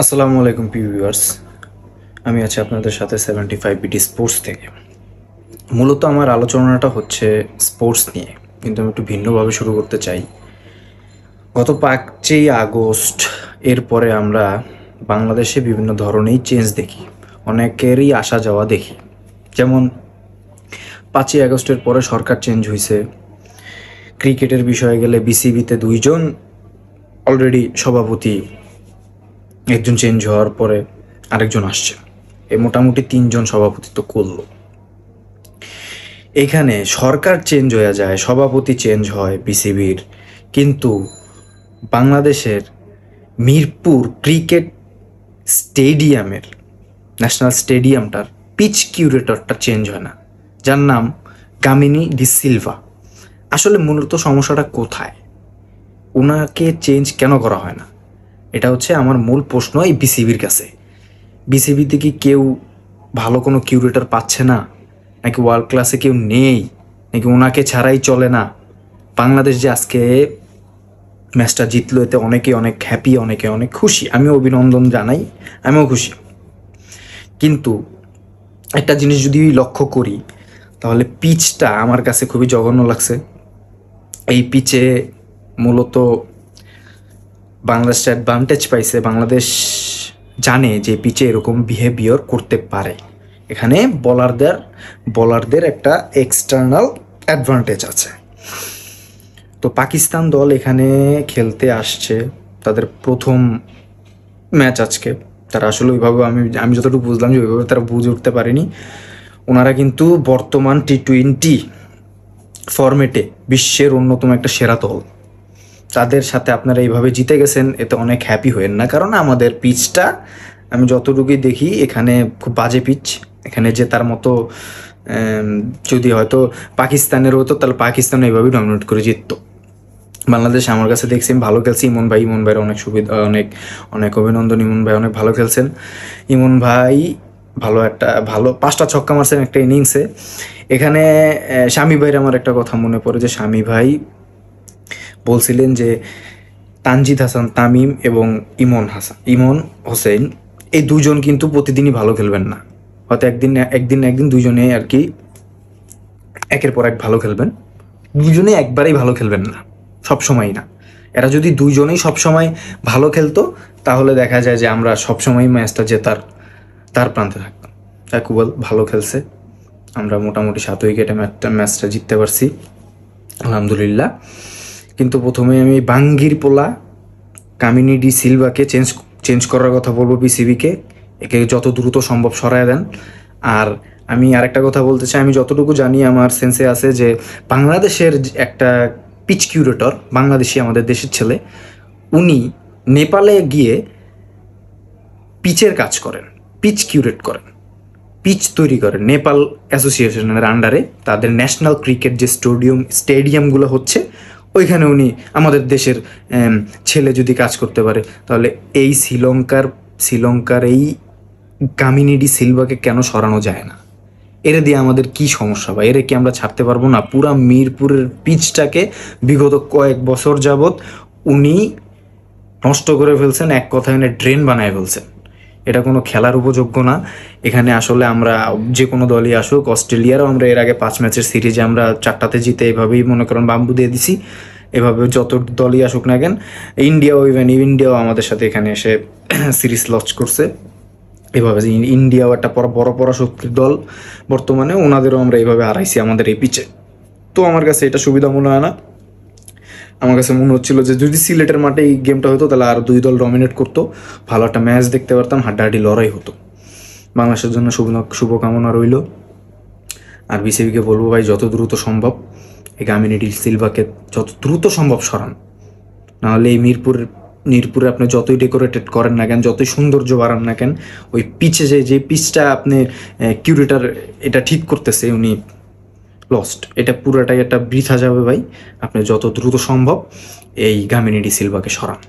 আসসালামু আলাইকুম ভিউয়ার্স। আমি আছি আপনাদের সাথে 75BD স্পোর্টস থেকে। মূলত আমার আলোচনাটা হচ্ছে স্পোর্টস নিয়ে, কিন্তু আমি একটু ভিন্নভাবে শুরু করতে চাই। গত 5ই আগস্ট এরপরে আমরা বাংলাদেশে বিভিন্ন ধরনেরই চেঞ্জ দেখি, অনেকেরই আসা যাওয়া দেখি। যেমন 5ই আগস্টের পরে সরকার চেঞ্জ হয়েছে। ক্রিকেটের বিষয়ে গেলে বিসিবিতে 2জন অলরেডি সভাপতি, একজন চেঞ্জ হওয়ার পরে আরেকজন আসছে, মোটামুটি 3জন সভাপতিত্ব করলো। এখানে সরকার চেঞ্জ হয়ে যায়, সভাপতি চেঞ্জ হয় বিসিবির, কিন্তু বাংলাদেশের মিরপুর ক্রিকেট স্টেডিয়ামের, ন্যাশনাল স্টেডিয়ামটার পিচ কিউরেটরটা চেঞ্জ হয় না, যার নাম কামিনী ডি সিলভা। আসলে মূলত সমস্যাটা কোথায়? ওনাকে চেঞ্জ কেন করা হয় না? এটা হচ্ছে আমার মূল প্রশ্ন এই বিসিবির কাছে। বিসিবিতে কি কেউ ভালো কোনো কিউরেটর পাচ্ছে না, নাকি ওয়ার্ল্ড ক্লাসে কেউ নেই, নাকি ওনাকে ছাড়াই চলে না? বাংলাদেশ যে আজকে ম্যাচটা জিতলো, এতে অনেকে অনেক হ্যাপি, অনেকে অনেক খুশি, আমিও অভিনন্দন জানাই, আমিও খুশি। কিন্তু একটা জিনিস যদি লক্ষ্য করি, তাহলে পিচটা আমার কাছে খুবই জঘন্য লাগছে। এই পিচে মূলত বাংলাদেশ অ্যাডভান্টেজ পাইছে। বাংলাদেশ জানে যে পিচে এরকম বিহেভিয়ার করতে পারে। এখানে বলারদের একটা এক্সটার্নাল অ্যাডভান্টেজ আছে। তো পাকিস্তান দল এখানে খেলতে আসছে, তাদের প্রথম ম্যাচ আজকে। তারা আসলে ওইভাবে আমি যতটুকু বুঝলাম যে ওইভাবে তারা বুঝে উঠতে পারেনি। ওনারা কিন্তু বর্তমান টি20 ফরম্যাটে বিশ্বের অন্যতম একটা সেরা দল। তাদের সাথে আপনারা এইভাবে জিতে গেছেন, এতে অনেক হ্যাপি হয়েন না, কারণ আমাদের পিচটা আমি যতটুকুই দেখি এখানে খুব বাজে পিচ। এখানে যে তার মতো যদি হয়তো পাকিস্তানের হতো, তাহলে পাকিস্তান এইভাবেই ডমিনেট করে জিততো। বাংলাদেশ আমার কাছে দেখছি ভালো খেলছে। ইমন ভাইয়ের অনেক সুবিধা, অনেক অনেক অভিনন্দন। ইমন ভাই অনেক ভালো খেলছেন। ইমন ভাই ভালো 5টা ছক্কা মারছেন একটা ইনিংসে। এখানে শামি ভাইয়ের আমার একটা কথা মনে পড়ে, যে শামি ভাই বলছিলেন যে তানজিদ হাসান তামিম এবং ইমন হোসেন এই দুজন কিন্তু প্রতিদিনই ভালো খেলবেন না, হয়তো একদিন দুজনে আর কি একের পর এক ভালো খেলবেন। দুজনে একবারেই ভালো খেলবেন না, সবসময় না। এরা যদি দুজনেই সবসময় ভালো খেলতো, তাহলে দেখা যায় যে আমরা সবসময় ম্যাচটা জেতার তার প্রান্তে থাকতাম। একুবল ভালো খেলছে, আমরা মোটামুটি 7 উইকেটে ম্যাচটা জিততে পারছি, আলহামদুলিল্লাহ। কিন্তু প্রথমে আমি বাঙ্গির পোলা কামিনী ডি সিলভাকে চেঞ্জ করার কথা বলবো বিসিবিকে। একে যত দ্রুত সম্ভব সরায় দেন। আর আমি আরেকটা কথা বলতে চাই, আমি যতটুকু জানি আমার সেন্সে আছে যে বাংলাদেশের একটা পিচ কিউরেটর, বাংলাদেশি, আমাদের দেশের ছেলে, উনি নেপালে গিয়ে পিচের কাজ করেন, পিচ কিউরেট করেন, পিচ তৈরি করেন নেপাল অ্যাসোসিয়েশনের আন্ডারে। তাদের ন্যাশনাল ক্রিকেট যে স্টেডিয়ামগুলো হচ্ছে, ওইখানে উনি, আমাদের দেশের ছেলে যদি কাজ করতে পারে, তাহলে এই শ্রীলঙ্কার এই কামিনী ডি সিলভাকে কেন সরানো যায় না? এরা দিয়ে আমাদের কি সমস্যা, বা এরা কি আমরা ছাড়তে পারবো না? পুরা মিরপুরের পিচটাকে বিগত কয়েক বছর যাবৎ উনি নষ্ট করে ফেলছেন, এক কথায় এনে ড্রেন বানায় ফেলছেন। এটা কোনো খেলার উপযোগ্য না। এখানে আসলে আমরা যে কোনো দলই আসুক, অস্ট্রেলিয়ারও আমরা এর আগে 5 ম্যাচের সিরিজে আমরা 4টাতে জিতে এভাবেই মনে করেন বাম্বু দিয়ে দিছি। এভাবে যত দলই আসুক না কেন, ইন্ডিয়াও আমাদের সাথে এখানে এসে সিরিজ লঞ্চ করছে। এভাবে ইন্ডিয়াও একটা বড় পরাশক্তির দল বর্তমানে, ওনাদেরও আমরা এইভাবে হারাইছি আমাদের এই পিচে। তো আমার কাছে এটা সুবিধা মনে হয় না। আমার কাছে মনে হচ্ছিল যে যদি সিলেটের মাঠে এই গেমটা হতো, তাহলে আর 2 দল ডমিনেট করতো, ভালো একটা ম্যাচ দেখতে পারতাম, হাড্ডাহাড্ডি লড়াই হতো। বাংলাদেশের জন্য শুভকামনা রইল। আর বিসিবিকে বলবো, ভাই যত দ্রুত সম্ভব এই কামিনী ডি সিলভাকে যত দ্রুত সম্ভব সরান। নাহলে এই মিরপুরে আপনি যতই ডেকোরেটেড করেন না কেন, যতই সৌন্দর্য বাড়ান না কেন, ওই পিচে যে পিচটা আপনি কিউরেটার এটা ঠিক করতেছে, উনি লস্ট। এটা পুরোটাই একটা বৃথা যাবে ভাই। আপনি যত দ্রুত সম্ভব এই কামিনী ডি সিলভাকে সরান।